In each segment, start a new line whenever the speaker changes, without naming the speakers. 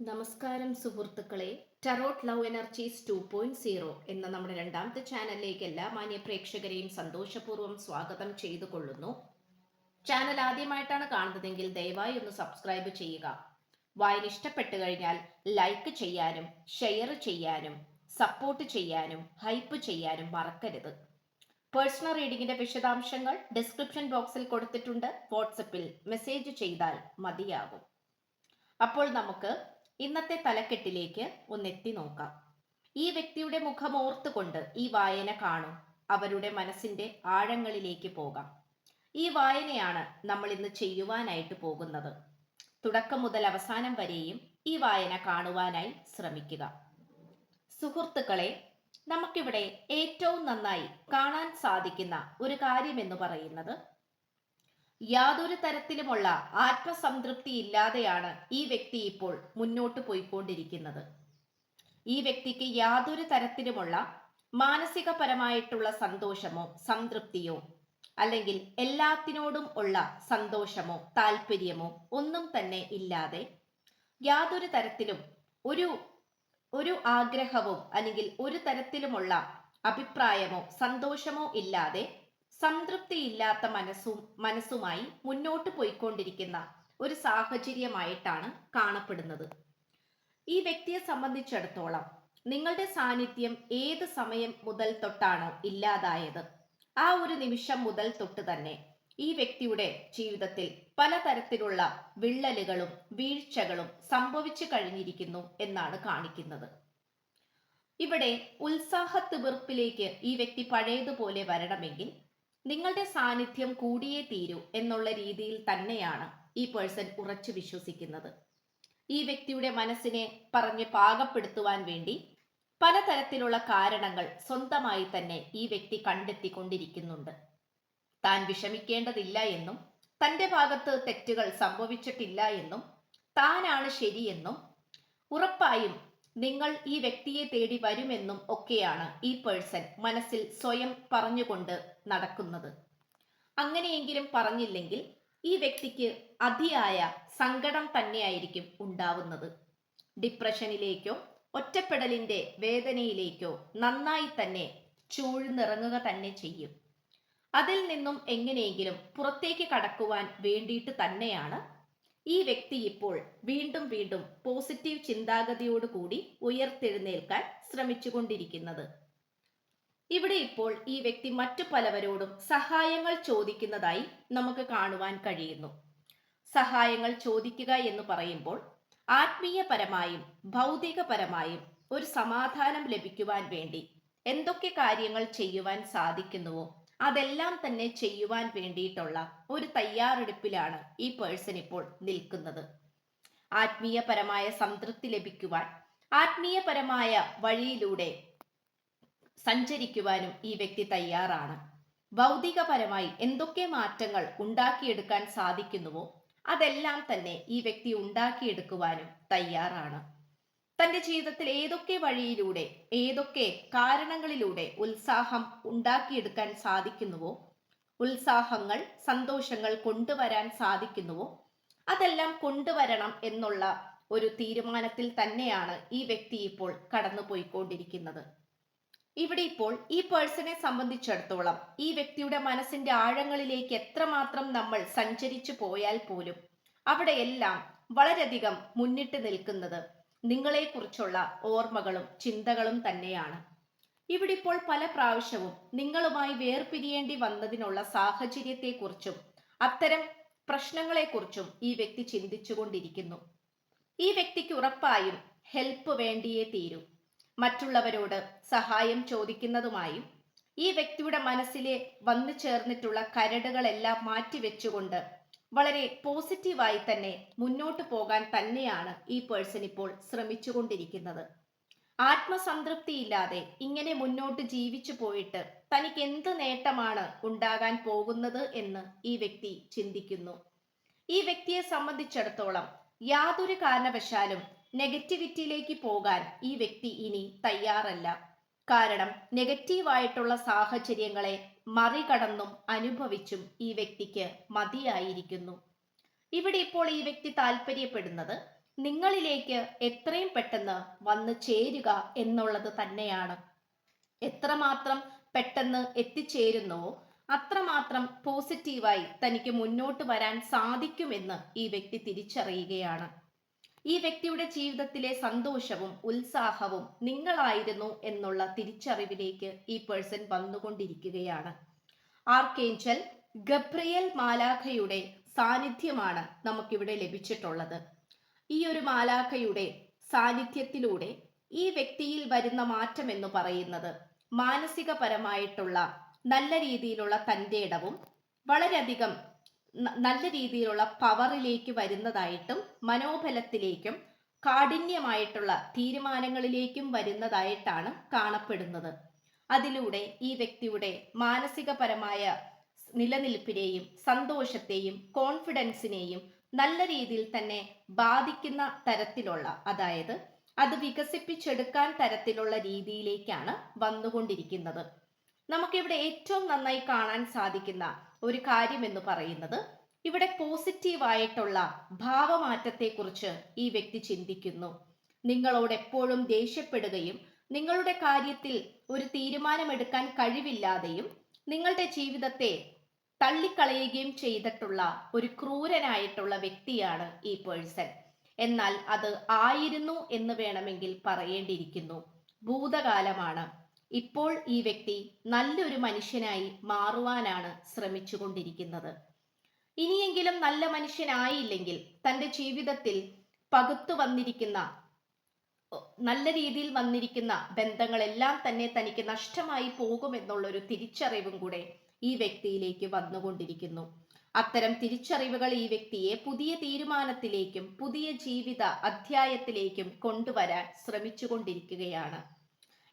നമസ്കാരം സുഹൃത്തുക്കളെ. Tarot love energies 2.0 എന്ന നമ്മുടെ രണ്ടാമത്തെ ചാനലിലേക്ക് എല്ലാ മാന്യ പ്രേക്ഷകരെയും സന്തോഷപൂർവ്വം സ്വാഗതം ചെയ്തു കൊള്ളുന്നു. ചാനൽ ആദ്യമായിട്ടാണ് കാണുന്നതെങ്കിൽ ദയവായി ഒന്ന് സബ്സ്ക്രൈബ് ചെയ്യുക. വായന ഇഷ്ടപ്പെട്ടു കഴിഞ്ഞാൽ ലൈക്ക് ചെയ്യാനും ഷെയർ ചെയ്യാനും സപ്പോർട്ട് ചെയ്യാനും ഹൈപ്പ് ചെയ്യാനും മറക്കരുത്. പേഴ്സണൽ റീഡിങ്ങിന്റെ വിശദാംശങ്ങൾ ഡിസ്ക്രിപ്ഷൻ ബോക്സിൽ കൊടുത്തിട്ടുണ്ട്. വാട്സപ്പിൽ മെസ്സേജ് ചെയ്താൽ മതിയാകും. അപ്പോൾ നമുക്ക് ഇന്നത്തെ തലക്കെട്ടിലേക്ക് ഒന്നെത്തി നോക്കാം. ഈ വ്യക്തിയുടെ മുഖം ഓർത്തുകൊണ്ട് ഈ വായന കാണും. അവരുടെ മനസ്സിന്റെ ആഴങ്ങളിലേക്ക് പോകാം. ഈ വായനയാണ് നമ്മൾ ഇന്ന് ചെയ്യുവാനായിട്ട് പോകുന്നത്. തുടക്കം മുതൽ അവസാനം വരെയും ഈ വായന കാണുവാനായി ശ്രമിക്കുക. സുഹൃത്തുക്കളെ, നമുക്കിവിടെ ഏറ്റവും നന്നായി കാണാൻ സാധിക്കുന്ന ഒരു കാര്യം എന്ന് പറയുന്നത് യാതൊരു തരത്തിലുമുള്ള ആത്മസംതൃപ്തി ഇല്ലാതെയാണ് ഈ വ്യക്തി ഇപ്പോൾ മുന്നോട്ട് പോയിക്കൊണ്ടിരിക്കുന്നത്. ഈ വ്യക്തിക്ക് യാതൊരു തരത്തിലുമുള്ള മാനസികപരമായിട്ടുള്ള സന്തോഷമോ സംതൃപ്തിയോ അല്ലെങ്കിൽ എല്ലാത്തിനോടും ഉള്ള സന്തോഷമോ താല്പര്യമോ ഒന്നും തന്നെ ഇല്ലാതെ യാതൊരു തരത്തിലും ഒരു ഒരു ആഗ്രഹവും അല്ലെങ്കിൽ ഒരു തരത്തിലുമുള്ള അഭിപ്രായമോ സന്തോഷമോ ഇല്ലാതെ സംതൃപ്തിയില്ലാത്ത മനസ്സുമായി മുന്നോട്ട് പോയിക്കൊണ്ടിരിക്കുന്ന ഒരു സാഹചര്യമായിട്ടാണ് കാണപ്പെടുന്നത്. ഈ വ്യക്തിയെ സംബന്ധിച്ചിടത്തോളം നിങ്ങളുടെ സാന്നിധ്യം ഏത് സമയം മുതൽ തൊട്ടാണോ ഇല്ലാതായത്, ആ ഒരു നിമിഷം മുതൽ തൊട്ട് തന്നെ ഈ വ്യക്തിയുടെ ജീവിതത്തിൽ പലതരത്തിലുള്ള വിള്ളലുകളും വീഴ്ചകളും സംഭവിച്ചു കഴിഞ്ഞിരിക്കുന്നു എന്നാണ് കാണിക്കുന്നത്. ഇവിടെ ഉത്സാഹത്തിമിർപ്പിലേക്ക് ഈ വ്യക്തി പഴയതുപോലെ വരണമെങ്കിൽ നിങ്ങളുടെ സാന്നിധ്യം കൂടിയേ തീരൂ എന്നുള്ള രീതിയിൽ തന്നെയാണ് ഈ പേഴ്സൺ ഉറച്ചു വിശ്വസിക്കുന്നത്. ഈ വ്യക്തിയുടെ മനസ്സിനെ പറഞ്ഞ് പാകപ്പെടുത്തുവാൻ വേണ്ടി പലതരത്തിലുള്ള കാരണങ്ങൾ സ്വന്തമായി തന്നെ ഈ വ്യക്തി കണ്ടെത്തിക്കൊണ്ടിരിക്കുന്നുണ്ട്. താൻ വിഷമിക്കേണ്ടതില്ല എന്നും തൻ്റെ ഭാഗത്ത് തെറ്റുകൾ സംഭവിച്ചിട്ടില്ല എന്നും താനാണ് ശരിയെന്നും ഉറപ്പായും നിങ്ങൾ ഈ വ്യക്തിയെ തേടി വരുമെന്നും ഒക്കെയാണ് ഈ പേഴ്സൺ മനസ്സിൽ സ്വയം പറഞ്ഞുകൊണ്ട് നടക്കുന്നത്. അങ്ങനെയെങ്കിലും പറഞ്ഞില്ലെങ്കിൽ ഈ വ്യക്തിക്ക് അതിയായ സങ്കടം തന്നെയായിരിക്കും ഉണ്ടാവുന്നത്. ഡിപ്രഷനിലേക്കോ ഒറ്റപ്പെടലിന്റെ വേദനയിലേക്കോ നന്നായി തന്നെ ചൂഴ്ന്നിറങ്ങുക തന്നെ ചെയ്യും. അതിൽ നിന്നും എങ്ങനെയെങ്കിലും പുറത്തേക്ക് കടക്കുവാൻ വേണ്ടിയിട്ട് തന്നെയാണ് ഈ വ്യക്തി ഇപ്പോൾ വീണ്ടും വീണ്ടും പോസിറ്റീവ് ചിന്താഗതിയോടുകൂടി ഉയർത്തെഴുന്നേൽക്കാൻ ശ്രമിച്ചുകൊണ്ടിരിക്കുന്നത്. ഇവിടെ ഇപ്പോൾ ഈ വ്യക്തി മറ്റു പലവരോടും സഹായങ്ങൾ ചോദിക്കുന്നതായി നമുക്ക് കാണുവാൻ കഴിയുന്നു. സഹായങ്ങൾ ചോദിക്കുക എന്ന് പറയുമ്പോൾ ആത്മീയപരമായും ഭൗതികപരമായും ഒരു സമാധാനം ലഭിക്കുവാൻ വേണ്ടി എന്തൊക്കെ കാര്യങ്ങൾ ചെയ്യുവാൻ സാധിക്കുന്നുവോ അതെല്ലാം തന്നെ ചെയ്യുവാൻ വേണ്ടിയിട്ടുള്ള ഒരു തയ്യാറെടുപ്പിലാണ് ഈ പേഴ്സൺ ഇപ്പോൾ നിൽക്കുന്നത്. ആത്മീയപരമായ സംതൃപ്തി ലഭിക്കുവാൻ ആത്മീയപരമായ വഴിയിലൂടെ സഞ്ചരിക്കുവാനും ഈ വ്യക്തി തയ്യാറാണ്. ഭൗതികപരമായി എന്തൊക്കെ മാറ്റങ്ങൾ ഉണ്ടാക്കിയെടുക്കാൻ സാധിക്കുന്നുവോ അതെല്ലാം തന്നെ ഈ വ്യക്തി ഉണ്ടാക്കിയെടുക്കുവാനും തയ്യാറാണ്. തൻ്റെ ജീവിതത്തിൽ ഏതൊക്കെ വഴിയിലൂടെ ഏതൊക്കെ കാരണങ്ങളിലൂടെ ഉത്സാഹം ഉണ്ടാക്കിയെടുക്കാൻ സാധിക്കുന്നുവോ, ഉത്സാഹങ്ങൾ സന്തോഷങ്ങൾ കൊണ്ടുവരാൻ സാധിക്കുന്നുവോ അതെല്ലാം കൊണ്ടുവരണം എന്നുള്ള ഒരു തീരുമാനത്തിൽ തന്നെയാണ് ഈ വ്യക്തി ഇപ്പോൾ കടന്നുപോയിക്കൊണ്ടിരിക്കുന്നത്. ഇവിടെ ഇപ്പോൾ ഈ പേഴ്സണെ സംബന്ധിച്ചിടത്തോളം ഈ വ്യക്തിയുടെ മനസ്സിന്റെ ആഴങ്ങളിലേക്ക് എത്രമാത്രം നമ്മൾ സഞ്ചരിച്ചു പോയാൽ പോലും അവിടെയെല്ലാം വളരെയധികം മുന്നിട്ട് നിൽക്കുന്നത് നിങ്ങളെക്കുറിച്ചുള്ള ഓർമ്മകളും ചിന്തകളും തന്നെയാണ്. ഇവിടെ ഇപ്പോൾ പല പ്രാവശ്യവും നിങ്ങളുമായി വേർപിരിയേണ്ടി വന്നതിനുള്ള സാഹചര്യത്തെക്കുറിച്ചും അത്തരം പ്രശ്നങ്ങളെക്കുറിച്ചും ഈ വ്യക്തി ചിന്തിച്ചുകൊണ്ടിരിക്കുന്നു. ഈ വ്യക്തിക്ക് ഉറപ്പായും ഹെൽപ്പ് വേണ്ടിയേ തീരൂ. മറ്റുള്ളവരോട് സഹായം ചോദിക്കുന്നതുമായും ഈ വ്യക്തിയുടെ മനസ്സിലെ വന്നു ചേർന്നിട്ടുള്ള കരടുകളെല്ലാം മാറ്റിവെച്ചുകൊണ്ട് വളരെ പോസിറ്റീവായി തന്നെ മുന്നോട്ട് പോകാൻ തന്നെയാണ് ഈ പേഴ്സൺ ഇപ്പോൾ ശ്രമിച്ചുകൊണ്ടിരിക്കുന്നത്. ആത്മസംതൃപ്തി ഇല്ലാതെ ഇങ്ങനെ മുന്നോട്ട് ജീവിച്ചു പോയിട്ട് തനിക്ക് എന്ത് നേട്ടമാണ് ഉണ്ടാകാൻ പോകുന്നത് എന്ന് ഈ വ്യക്തി ചിന്തിക്കുന്നു. ഈ വ്യക്തിയെ സംബന്ധിച്ചിടത്തോളം യാതൊരു കാരണവശാലും നെഗറ്റിവിറ്റിയിലേക്ക് പോകാൻ ഈ വ്യക്തി ഇനി തയ്യാറല്ല. കാരണം നെഗറ്റീവായിട്ടുള്ള സാഹചര്യങ്ങളെ മറികടന്നും അനുഭവിച്ചും ഈ വ്യക്തിക്ക് മതിയായിരിക്കുന്നു. ഇവിടെ ഇപ്പോൾ ഈ വ്യക്തി താല്പര്യപ്പെടുന്നത് നിങ്ങളിലേക്ക് എത്രയും പെട്ടെന്ന് വന്നു ചേരുക എന്നുള്ളത് തന്നെയാണ്. എത്രമാത്രം പെട്ടെന്ന് എത്തിച്ചേരുന്നുവോ അത്രമാത്രം പോസിറ്റീവായി തനിക്ക് മുന്നോട്ട് വരാൻ സാധിക്കുമെന്ന് ഈ വ്യക്തി തിരിച്ചറിയുകയാണ്. ഈ വ്യക്തിയുടെ ജീവിതത്തിലെ സന്തോഷവും ഉത്സാഹവും നിങ്ങളായിരുന്നു എന്നുള്ള തിരിച്ചറിവിലേക്ക് ഈ പേഴ്സൺ വന്നുകൊണ്ടിരിക്കുകയാണ്. ആർക്കേഞ്ചൽ ഗബ്രിയേൽ മാലാഖയുടെ സാന്നിധ്യമാണ് നമുക്കിവിടെ ലഭിച്ചിട്ടുള്ളത്. ഈ ഒരു മാലാഖയുടെ സാന്നിധ്യത്തിലൂടെ ഈ വ്യക്തിയിൽ വരുന്ന മാറ്റം എന്ന് പറയുന്നത് മാനസികപരമായിട്ടുള്ള നല്ല രീതിയിലുള്ള തൻ്റെ ഇടവും വളരെയധികം നല്ല രീതിയിലുള്ള പവറിലേക്ക് വരുന്നതായിട്ടും മനോബലത്തിലേക്കും കാഠിന്യമായിട്ടുള്ള തീരുമാനങ്ങളിലേക്കും വരുന്നതായിട്ടാണ് കാണപ്പെടുന്നത്. അതിലൂടെ ഈ വ്യക്തിയുടെ മാനസികപരമായ നിലനിൽപ്പിനെയും സന്തോഷത്തെയും കോൺഫിഡൻസിനെയും നല്ല രീതിയിൽ തന്നെ ബാധിക്കുന്ന തരത്തിലുള്ള, അതായത് അത് വികസിപ്പിച്ചെടുക്കാൻ തരത്തിലുള്ള രീതിയിലേക്കാണ് വന്നുകൊണ്ടിരിക്കുന്നത്. നമുക്കിവിടെ ഏറ്റവും നന്നായി കാണാൻ സാധിക്കുന്ന ഒരു കാര്യം എന്ന് പറയുന്നത് ഇവിടെ പോസിറ്റീവായിട്ടുള്ള ഭാവമാറ്റത്തെക്കുറിച്ച് ഈ വ്യക്തി ചിന്തിക്കുന്നു. നിങ്ങളോട് എപ്പോഴും ദേഷ്യപ്പെടുകയും നിങ്ങളുടെ കാര്യത്തിൽ ഒരു തീരുമാനമെടുക്കാൻ കഴിവില്ലാതെയും നിങ്ങളുടെ ജീവിതത്തെ തള്ളിക്കളയുകയും ചെയ്തിട്ടുള്ള ഒരു ക്രൂരനായിട്ടുള്ള വ്യക്തിയാണ് ഈ പേഴ്സൺ. എന്നാൽ അത് ആയിരുന്നു എന്ന് വേണമെങ്കിൽ പറയേണ്ടിയിരിക്കുന്നു. ഭൂതകാലമാണ്. ഇപ്പോൾ ഈ വ്യക്തി നല്ലൊരു മനുഷ്യനായി മാറുവാനാണ് ശ്രമിച്ചുകൊണ്ടിരിക്കുന്നത്. ഇനിയെങ്കിലും നല്ല മനുഷ്യനായില്ലെങ്കിൽ തൻ്റെ ജീവിതത്തിൽ പകുത്തു വന്നിരിക്കുന്ന നല്ല രീതിയിൽ വന്നിരിക്കുന്ന ബന്ധങ്ങളെല്ലാം തന്നെ തനിക്ക് നഷ്ടമായി പോകുമെന്നുള്ളൊരു തിരിച്ചറിവും കൂടെ ഈ വ്യക്തിയിലേക്ക് വന്നുകൊണ്ടിരിക്കുന്നു. അത്തരം തിരിച്ചറിവുകൾ ഈ വ്യക്തിയെ പുതിയ തീരുമാനത്തിലേക്കും പുതിയ ജീവിത അധ്യായത്തിലേക്കും കൊണ്ടുവരാൻ ശ്രമിച്ചുകൊണ്ടിരിക്കുകയാണ്.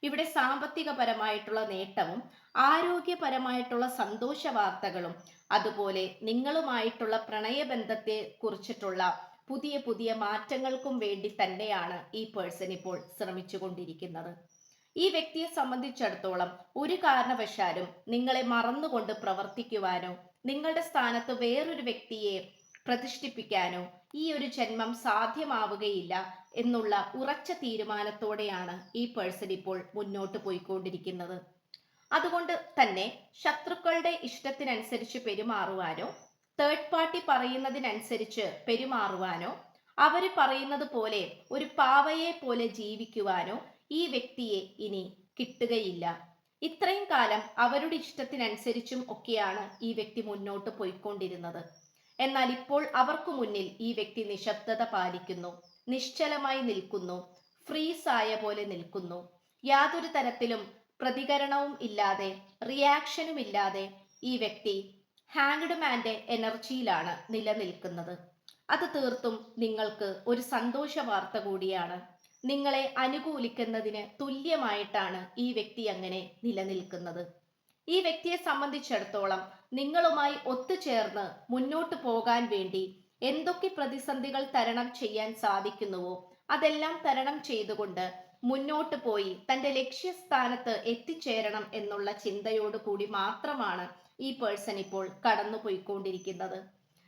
ഇവിടെ സാമ്പത്തികപരമായിട്ടുള്ള നേട്ടവും ആരോഗ്യപരമായിട്ടുള്ള സന്തോഷ വാർത്തകളും അതുപോലെ നിങ്ങളുമായിട്ടുള്ള പ്രണയബന്ധത്തെ കുറിച്ചിട്ടുള്ള പുതിയ പുതിയ മാറ്റങ്ങൾക്കും വേണ്ടി തന്നെയാണ് ഈ പേഴ്സൺ ഇപ്പോൾ ശ്രമിച്ചുകൊണ്ടിരിക്കുന്നത്. ഈ വ്യക്തിയെ സംബന്ധിച്ചിടത്തോളം ഒരു കാരണവശാലും നിങ്ങളെ മറന്നുകൊണ്ട് പ്രവർത്തിക്കുവാനോ നിങ്ങളുടെ സ്ഥാനത്ത് വേറൊരു വ്യക്തിയെ പ്രതിഷ്ഠിപ്പിക്കാനോ ഈ ഒരു ജന്മം സാധ്യമാവുകയില്ല എന്നുള്ള ഉറച്ച തീരുമാനത്തോടെയാണ് ഈ പേഴ്സൺ ഇപ്പോൾ മുന്നോട്ട് പോയിക്കൊണ്ടിരിക്കുന്നത്. അതുകൊണ്ട് തന്നെ ശത്രുക്കളുടെ ഇഷ്ടത്തിനനുസരിച്ച് പെരുമാറുവാനോ തേർഡ് പാർട്ടി പറയുന്നതിനനുസരിച്ച് പെരുമാറുവാനോ അവർ പറയുന്നത് പോലെ ഒരു പാവയെ പോലെ ജീവിക്കുവാനോ ഈ വ്യക്തിയെ ഇനി കിട്ടുകയില്ല. ഇത്രയും കാലം അവരുടെ ഇഷ്ടത്തിനനുസരിച്ചും ഒക്കെയാണ് ഈ വ്യക്തി മുന്നോട്ട് പോയിക്കൊണ്ടിരുന്നത്. എന്നാൽ ഇപ്പോൾ അവർക്ക് മുന്നിൽ ഈ വ്യക്തി നിശബ്ദത പാലിക്കുന്നു, നിശ്ചലമായി നിൽക്കുന്നു, ഫ്രീസ് ആയ പോലെ നിൽക്കുന്നു. യാതൊരു തരത്തിലും പ്രതികരണവും ഇല്ലാതെ റിയാക്ഷനും ഇല്ലാതെ ഈ വ്യക്തി ഹാങ്ഡ് മാൻ്റെ എനർജിയിലാണ് നിലനിൽക്കുന്നത്. അത് തീർത്തും നിങ്ങൾക്ക് ഒരു സന്തോഷ വാർത്ത കൂടിയാണ്. നിങ്ങളെ അനുകൂലിക്കുന്നതിന് തുല്യമായിട്ടാണ് ഈ വ്യക്തി അങ്ങനെ നിലനിൽക്കുന്നത്. ഈ വ്യക്തിയെ സംബന്ധിച്ചിടത്തോളം നിങ്ങളുമായി ഒത്തുചേർന്ന് മുന്നോട്ട് പോകാൻ വേണ്ടി എന്തൊക്കെ പ്രതിസന്ധികൾ തരണം ചെയ്യാൻ സാധിക്കുന്നുവോ അതെല്ലാം തരണം ചെയ്തുകൊണ്ട് മുന്നോട്ട് പോയി തൻ്റെ ലക്ഷ്യസ്ഥാനത്ത് എത്തിച്ചേരണം എന്നുള്ള ചിന്തയോട് കൂടി മാത്രമാണ് ഈ പേഴ്സൺ ഇപ്പോൾ കടന്നു പോയിക്കൊണ്ടിരിക്കുന്നത്.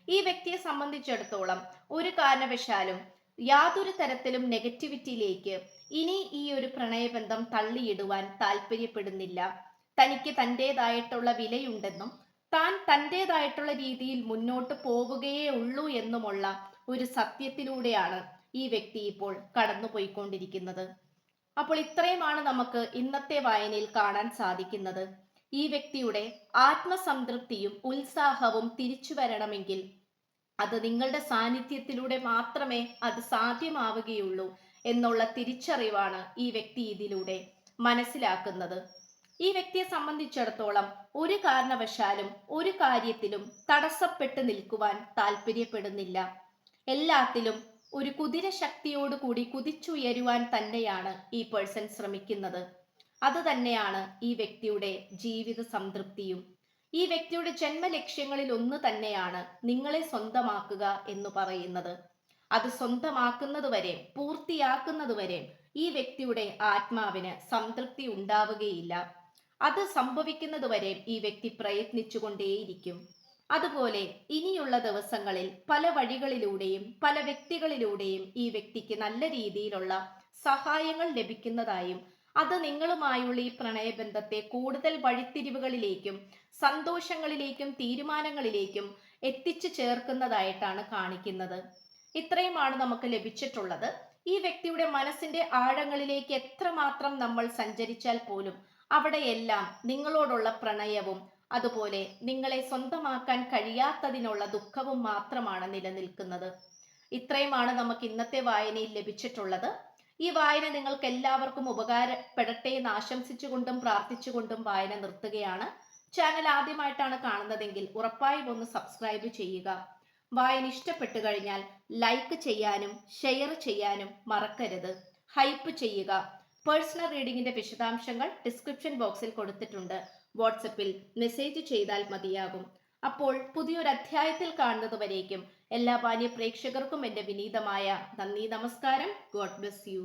ഈ വ്യക്തിയെ സംബന്ധിച്ചിടത്തോളം ഒരു കാരണവശാലും യാതൊരു തരത്തിലും നെഗറ്റിവിറ്റിയിലേക്ക് ഇനി ഈ ഒരു പ്രണയബന്ധം തള്ളിയിടുവാൻ താല്പര്യപ്പെടുന്നില്ല. തനിക്ക് തൻ്റെതായിട്ടുള്ള വിലയുണ്ടെന്നും താൻ തൻ്റെതായിട്ടുള്ള രീതിയിൽ മുന്നോട്ട് പോവുകയേ ഉള്ളൂ എന്നുമുള്ള ഒരു സത്യത്തിലൂടെയാണ് ഈ വ്യക്തി ഇപ്പോൾ കടന്നു പോയിക്കൊണ്ടിരിക്കുന്നത്. അപ്പോൾ ഇത്രയുമാണ് നമുക്ക് ഇന്നത്തെ വായനയിൽ കാണാൻ സാധിക്കുന്നത്. ഈ വ്യക്തിയുടെ ആത്മസംതൃപ്തിയും ഉത്സാഹവും തിരിച്ചു വരണമെങ്കിൽ അത് നിങ്ങളുടെ സാന്നിധ്യത്തിലൂടെ മാത്രമേ അത് സാധ്യമാവുകയുള്ളൂ എന്നുള്ള തിരിച്ചറിവാണ് ഈ വ്യക്തി ഇതിലൂടെ മനസ്സിലാക്കുന്നത്. ഈ വ്യക്തിയെ സംബന്ധിച്ചിടത്തോളം ഒരു കാരണവശാലും ഒരു കാര്യത്തിലും തടസ്സപ്പെട്ട് നിൽക്കുവാൻ താല്പര്യപ്പെടുന്നില്ല. എല്ലാത്തിലും ഒരു കുതിര ശക്തിയോടുകൂടി കുതിച്ചുയരുവാൻ തന്നെയാണ് ഈ പേഴ്സൺ ശ്രമിക്കുന്നത്. അത് തന്നെയാണ് ഈ വ്യക്തിയുടെ ജീവിത സംതൃപ്തിയും. ഈ വ്യക്തിയുടെ ജന്മലക്ഷ്യങ്ങളിൽ ഒന്ന് തന്നെയാണ് നിങ്ങളെ സ്വന്തമാക്കുക എന്ന് പറയുന്നത്. അത് സ്വന്തമാക്കുന്നത് വരെ പൂർത്തിയാക്കുന്നത് വരെ ഈ വ്യക്തിയുടെ ആത്മാവിന് സംതൃപ്തി ഉണ്ടാവുകയില്ല. അത് സംഭവിക്കുന്നത് വരെ ഈ വ്യക്തി പ്രയത്നിച്ചുകൊണ്ടേയിരിക്കും. അതുപോലെ ഇനിയുള്ള ദിവസങ്ങളിൽ പല വഴികളിലൂടെയും പല വ്യക്തികളിലൂടെയും ഈ വ്യക്തിക്ക് നല്ല രീതിയിലുള്ള സഹായങ്ങൾ ലഭിക്കുന്നതായും അത് നിങ്ങളുമായുള്ള ഈ പ്രണയബന്ധത്തെ കൂടുതൽ വഴിത്തിരിവുകളിലേക്കും സന്തോഷങ്ങളിലേക്കും തീരുമാനങ്ങളിലേക്കും എത്തിച്ചു ചേർക്കുന്നതായിട്ടാണ് കാണിക്കുന്നത്. ഇത്രയുമാണ് നമുക്ക് ലഭിച്ചിട്ടുള്ളത്. ഈ വ്യക്തിയുടെ മനസ്സിന്റെ ആഴങ്ങളിലേക്ക് എത്രമാത്രം നമ്മൾ സഞ്ചരിച്ചാൽ പോലും അവിടെയെല്ലാം നിങ്ങളോടുള്ള പ്രണയവും അതുപോലെ നിങ്ങളെ സ്വന്തമാക്കാൻ കഴിയാത്തതിനുള്ള ദുഃഖവും മാത്രമാണ് നിലനിൽക്കുന്നത്. ഇത്രയുമാണ് നമുക്ക് ഇന്നത്തെ വായനയിൽ ലഭിച്ചിട്ടുള്ളത്. ഈ വായന നിങ്ങൾക്ക് എല്ലാവർക്കും ഉപകാരപ്പെടട്ടെ എന്ന് ആശംസിച്ചുകൊണ്ടും പ്രാർത്ഥിച്ചുകൊണ്ടും വായന നിർത്തുകയാണ്. ചാനൽ ആദ്യമായിട്ടാണ് കാണുന്നതെങ്കിൽ ഉറപ്പായും ഒന്ന് സബ്സ്ക്രൈബ് ചെയ്യുക. വായന ഇഷ്ടപ്പെട്ടു കഴിഞ്ഞാൽ ലൈക്ക് ചെയ്യാനും ഷെയർ ചെയ്യാനും മറക്കരുത്. ഹൈപ്പ് ചെയ്യുക. പേഴ്സണൽ റീഡിങ്ങിന്റെ വിശദാംശങ്ങൾ ഡിസ്ക്രിപ്ഷൻ ബോക്സിൽ കൊടുത്തിട്ടുണ്ട്. വാട്സപ്പിൽ മെസ്സേജ് ചെയ്താൽ മതിയാകും. അപ്പോൾ പുതിയൊരു അധ്യായത്തിൽ കാണുന്നതുവരേക്കും എല്ലാ മാന്യ പ്രേക്ഷകർക്കും എൻ്റെ വിനീതമായ നന്ദി, നമസ്കാരം. God bless you.